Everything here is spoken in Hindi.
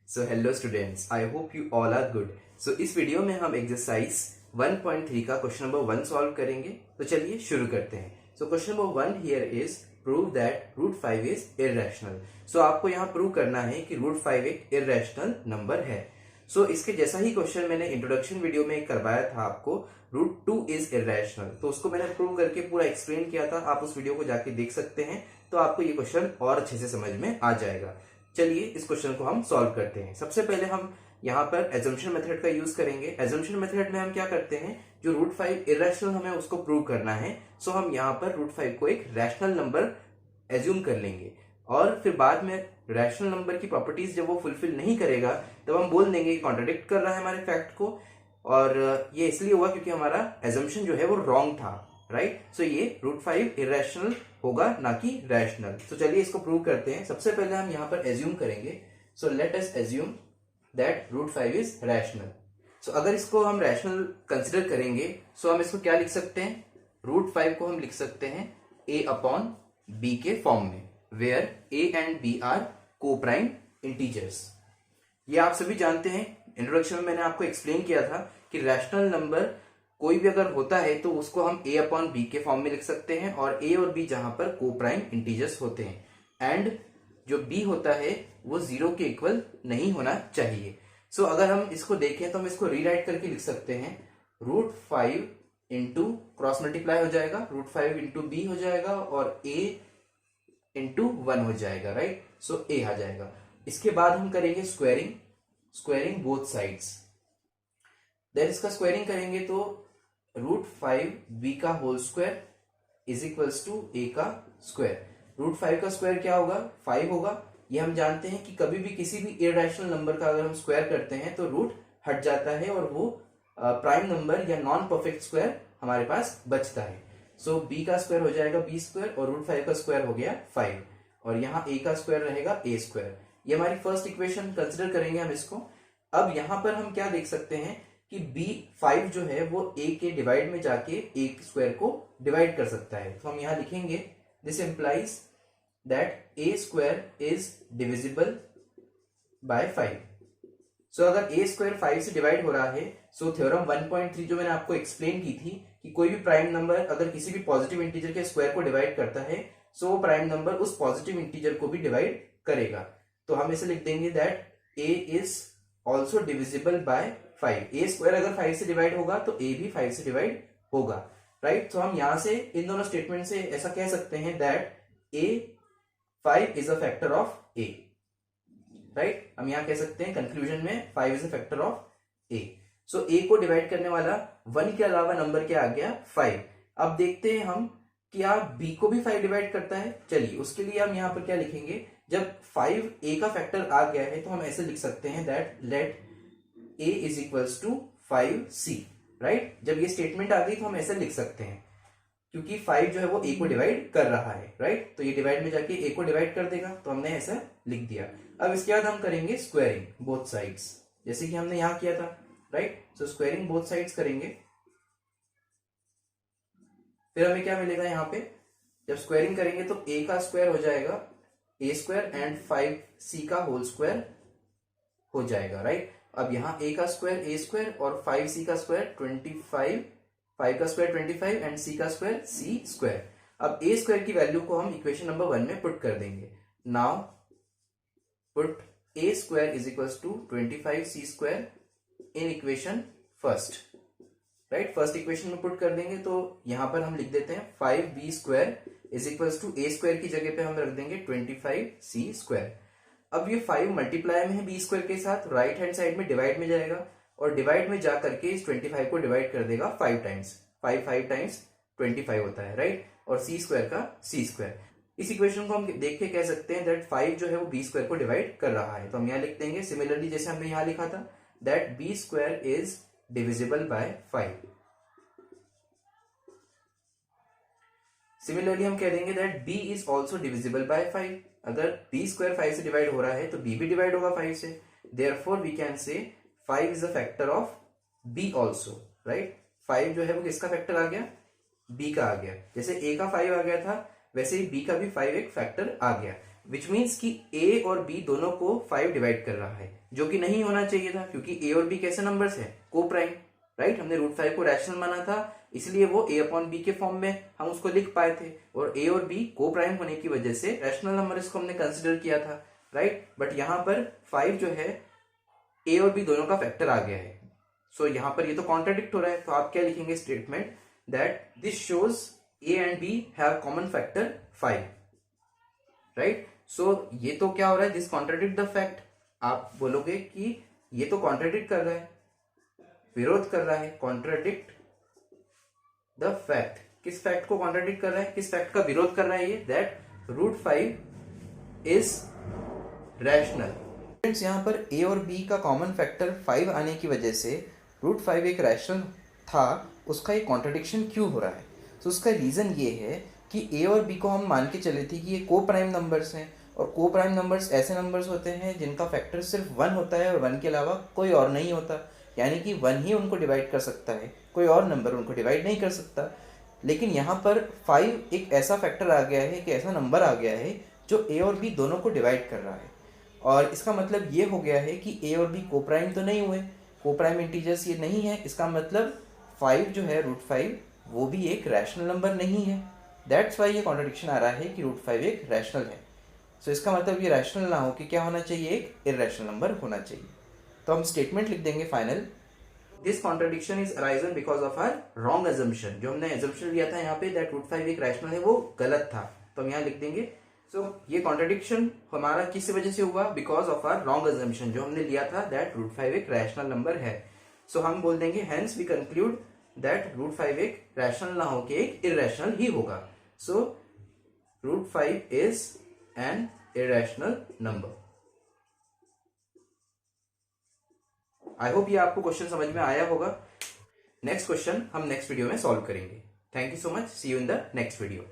So hello students, I hope you all are good. So इस वीडियो में हम एक्सरसाइज 1.3 का क्वेश्चन नंबर 1 सॉल्व करेंगे। तो चलिए शुरू करते हैं। So question number 1 here is prove that root 5 is irrational. So आपको यहाँ प्रूव करना है कि रूट 5 एक इररेशनल नंबर है। सो इसके जैसा ही क्वेश्चन मैंने इंट्रोडक्शन वीडियो में करवाया था आपको, रूट 2 इज इररेशनल। तो उसको मैंने प्रूव करके पूरा एक्सप्लेन किया था, आप उस वीडियो को जाके देख सकते हैं। तो आपको ये क्वेश्चन और अच्छे से समझ में आ जाएगा। चलिए इस क्वेश्चन को हम सॉल्व करते हैं। सबसे पहले हम यहाँ पर एजम्पशन मेथड का यूज करेंगे। एजम्पशन मेथड में हम क्या करते हैं, जो रूट 5 इररेशनल हमें उसको प्रूव करना है। सो हम यहाँ पर रूट 5 को एक रैशनल नंबर एज्यूम कर लेंगे और फिर बाद में रैशनल नंबर की प्रॉपर्टीज जब वो फुलफिल नहीं करेगा तब हम बोल देंगे कि कॉन्ट्राडिक्ट कर रहा है हमारे फैक्ट को। और ये इसलिए हुआ क्योंकि हमारा एजम्पशन जो है वो रॉन्ग था, राइट। सो ये रूट 5 इररेशनल होगा, ना कि रैशनल। तो चलिए इसको प्रूव करते हैं। सबसे पहले हम यहाँ पर एज्यूम करेंगे। So let us assume that root 5 is rational. So अगर इसको हम रैशनल कंसिडर करेंगे सो हम इसको क्या लिख सकते हैं, रूट 5 को हम लिख सकते हैं a अपॉन b के फॉर्म में, where a and b are को प्राइम इंटीजर्स। ये आप सभी जानते हैं, इंट्रोडक्शन में मैंने आपको एक्सप्लेन किया था कि रैशनल नंबर कोई भी अगर होता है तो उसको हम a अपॉन बी के फॉर्म में लिख सकते हैं, और a और b जहां पर को प्राइम इंटीजर्स होते हैं एंड जो b होता है वो 0 के इक्वल नहीं होना चाहिए। सो अगर हम इसको देखें तो हम इसको रीराइट करके लिख सकते हैं, रूट 5 इंटू क्रॉस मल्टीप्लाई हो जाएगा, रूट 5 इंटू बी हो जाएगा और a इंटू 1 हो जाएगा, राइट। सो a आ जाएगा। इसके बाद हम करेंगे स्क्वेयरिंग बोथ साइड्स। देन इसका स्क्वायरिंग करेंगे तो रूट 5 b का whole square is equals to a का स्क्वायर। रूट 5 का स्क्वायर क्या होगा, 5 होगा। ये हम जानते हैं कि कभी भी किसी भी इररेशनल नंबर का अगर हम स्क्वायर करते हैं तो रूट हट जाता है और वो प्राइम नंबर या नॉन परफेक्ट स्क्वायर हमारे पास बचता है। सो b का स्क्वायर हो जाएगा b स्क्वायर और रूट 5 का स्क्वायर हो गया 5, और यहाँ a का स्क्वायर रहेगा a स्क्वायर। ये हमारी फर्स्ट इक्वेशन कंसिडर करेंगे हम इसको। अब यहाँ पर हम क्या देख सकते हैं कि b5 जो है वो a के डिवाइड में जाके a स्क्वायर को डिवाइड कर सकता है। तो हम यहां लिखेंगे this implies that a square is divisible by 5। सो अगर a स्क्वायर 5 से डिवाइड हो रहा है, सो थ्योरम 1.3 जो मैंने आपको एक्सप्लेन की थी कि कोई भी प्राइम नंबर अगर किसी भी पॉजिटिव इंटीजर के स्क्वायर को डिवाइड करता है सो वो प्राइम नंबर उस पॉजिटिव इंटीजर को भी डिवाइड करेगा। तो हम इसे लिख देंगे that a is also divisible by 5। A square अगर 5 से डिवाइड होगा तो ए भी 5 से डिवाइड होगा, राइट। तो हम यहां से इन दोनों स्टेटमेंट से ऐसा कह सकते हैं that A 5 is a factor of A, right. हम यहां कह सकते हैं कंक्लूजन में 5 इज अ फैक्टर ऑफ ए। सो ए को डिवाइड करने वाला 1 के अलावा नंबर क्या आ गया, 5। अब देखते हैं हम क्या बी को भी 5 डिवाइड करता है। चलिए उसके लिए हम यहां पर क्या लिखेंगे, जब 5 ए का फैक्टर आ गया है तो हम ऐसे लिख सकते हैं that let a is equals to 5c, right. जब ये स्टेटमेंट आ गई तो हम ऐसे लिख सकते हैं क्योंकि 5 जो है वो a को डिवाइड कर रहा है, राइट। तो ये डिवाइड में जाके a को डिवाइड कर देगा, तो हमने ऐसा लिख दिया। अब इसके बाद हम करेंगे स्क्वायरिंग बोथ साइड्स, जैसे कि हमने यहां किया था, राइट। सो स्क्वायरिंग बोथ साइड्स करेंगे, फिर हमें क्या मिलेगा यहाँ पे, जब स्क्वायरिंग करेंगे तो a का स्क्वायर हो जाएगा a स्क्वायर एंड 5c का होल स्क्वायर हो जाएगा, राइट। अब यहाँ a का स्क्वायर a स्क्वायर और 5c का स्क्वायर 25, 5 का स्क्वायर 25 एंड c का स्क्वायर c स्क्वायर। अब a स्क्वायर की वैल्यू को हम इक्वेशन नंबर 1 में पुट कर देंगे। Now put a square is equals to 25c square in equation first, right. First equation में पुट कर देंगे तो यहां पर हम लिख देते हैं 5b square is equals to a square की जगह पे हम रख देंगे 25c स्क्वायर। अब ये 5 मल्टीप्लाई में है बी स्क्वायर के साथ, राइट हैंड साइड में डिवाइड में जाएगा और डिवाइड में जा करके इस 25 को डिवाइड कर देगा 5 टाइम्स। 5 टाइम्स 25 होता है, राइट। और सी स्क्वायर का सी स्क्वायर। इस इक्वेशन को हम देख के कह सकते हैं दैट 5 जो है वो बी स्क्वायर को डिवाइड कर रहा है। तो हम यहाँ लिख देंगे सिमिलरली जैसे हमने यहाँ लिखा था that B square is divisible by 5। Similarly हम कह देंगे that b is also divisible by 5। अगर b स्क्वायर 5 से डिवाइड हो रहा है तो b भी डिवाइड होगा 5 से। Therefore we can say 5 is a factor of b also, right. 5 जो है वो किसका फैक्टर आ गया, b का आ गया। जैसे a का 5 आ गया था वैसे ही b का भी 5 एक फैक्टर आ गया। विच मीन्स कि ए और बी दोनों को 5 डिवाइड कर रहा है, जो कि नहीं होना चाहिए था, क्योंकि ए और बी कैसे नंबर्स है? को प्राइम, राइट? हमने रूट 5 को रैशनल माना था, इसलिए वो ए अपॉन बी के फॉर्म में हम उसको लिख पाए थे, और ए और बी को प्राइम होने की वजह से रैशनल नंबर इसको हमने कंसिडर किया था, राइट? बट यहाँ पर 5 जो है ए और बी दोनों का फैक्टर आ गया है। सो यहाँ पर ये तो कॉन्ट्राडिक्ट हो रहा है, तो आप क्या लिखेंगे statement that this shows A and B have common factor 5, right? So ये तो क्या हो रहा है? This contradict the fact. आप बोलोगे कि ये तो कॉन्ट्राडिक्ट कर रहा है, विरोध कर रहा है, कॉन्ट्राडिक्ट द फैक्ट। किस फैक्ट को कॉन्ट्राडिक्ट कर रहा है? किस फैक्ट का विरोध कर रहा है ये? That root 5 is rational. Friends, यहाँ पर ए और बी का कॉमन फैक्टर 5 आने की वजह से रूट 5 एक रैशनल था, उसका एक कॉन्ट्रडिक्शन क्यों हो रहा है? तो उसका रीज़न ये है कि ए और बी को हम मान के चले थे कि ये को प्राइम नंबर्स हैं, और को प्राइम नंबर्स ऐसे नंबर्स होते हैं जिनका फैक्टर सिर्फ 1 होता है और 1 के अलावा कोई और नहीं होता, यानी कि 1 ही उनको डिवाइड कर सकता है, कोई और नंबर उनको डिवाइड नहीं कर सकता। लेकिन यहाँ पर 5 एक ऐसा फैक्टर आ गया है, कि ऐसा नंबर आ गया है जो ए और बी दोनों को डिवाइड कर रहा है, और इसका मतलब ये हो गया है कि ए और बी को प्राइम तो नहीं हुए, को प्राइम इंटीजर्स ये नहीं है, इसका मतलब 5 जो है रूट 5 वो भी एक रैशनल नंबर नहीं है। दैट्स वाई ये कॉन्ट्रडिक्शन आ रहा है कि रूट 5 एक रैशनल है। सो इसका मतलब ये रैशनल ना हो कि क्या होना चाहिए? एक इररेशनल नंबर होना चाहिए। तो हम स्टेटमेंट लिख देंगे final, this contradiction is arisen because of our wrong assumption. जो हमने एजम्पशन लिया था यहाँ पे दैट रूट 5 एक रैशनल है, वो गलत था, तो हम यहाँ लिख देंगे सो ये कॉन्ट्रडिक्शन हमारा किस वजह से हुआ? Because of our wrong assumption, जो हमने लिया था दैट रूट 5 एक रैशनल नंबर है। सो हम बोल देंगे hence we conclude that root 5 एक रैशनल ना होके एक इररेशनल ही होगा। So root 5 is an irrational number. I hope ये आपको क्वेश्चन समझ में आया होगा। नेक्स्ट क्वेश्चन हम नेक्स्ट वीडियो में सॉल्व करेंगे। Thank you so much, see you in the next video.